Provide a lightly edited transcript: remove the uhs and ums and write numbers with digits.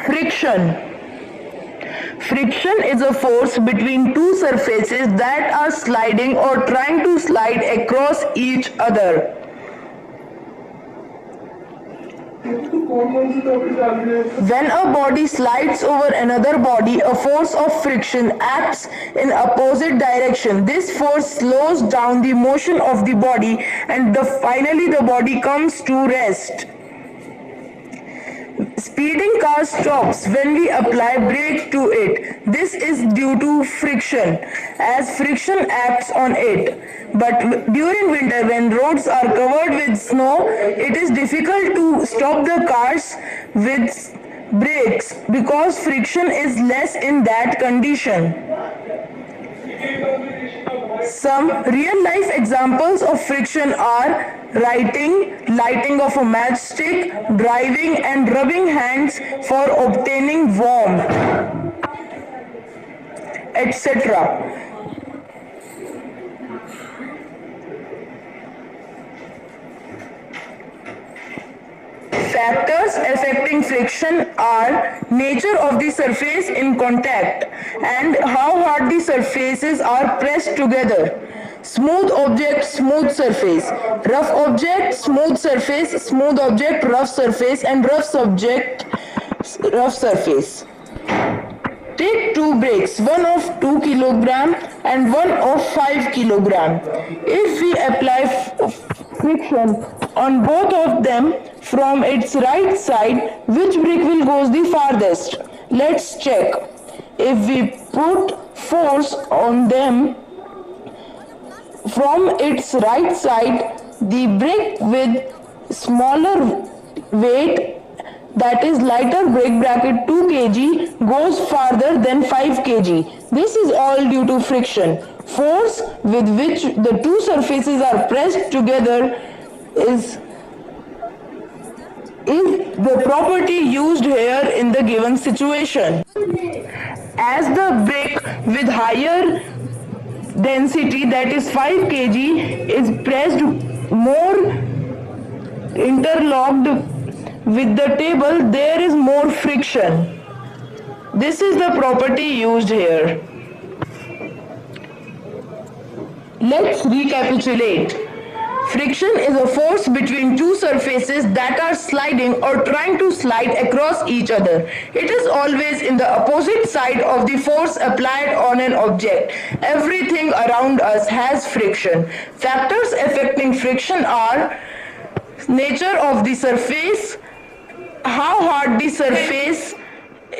Friction. Friction is a force between two surfaces that are sliding or trying to slide across each other. When a body slides over another body, a force of friction acts in opposite direction. This force slows down the motion of the body and finally the body comes to rest. Speeding car stops when we apply brake to it. This is due to friction, as friction acts on it. But during winter, when roads are covered with snow, it is difficult to stop the cars with brakes because friction is less in that condition. Some real-life examples of friction are writing, lighting of a matchstick, driving and rubbing hands for obtaining warmth, etc. Factors affecting friction are nature of the surface in contact and how hard the surfaces are pressed together. Smooth object, smooth surface. Rough object, smooth surface. Smooth object, rough surface. And rough subject, rough surface. Take two brakes, one of 2 kg and one of 5 kg. If we apply friction on both of them from its right side, which brake will go the farthest? Let's check. If we put force on them from its right side, the brake with smaller weight, that is lighter brake bracket 2 kg, goes farther than 5 kg. This is all due to friction. Force with which the two surfaces are pressed together is the property used here in the given situation. As the brake with higher density, that is 5 kg, is pressed more interlocked with the table, there is more friction. This is the property used here. Let's recapitulate. Friction is a force between two surfaces that are sliding or trying to slide across each other. It is always in the opposite side of the force applied on an object. Everything around us has friction. Factors affecting friction are nature of the surface, how hard the surface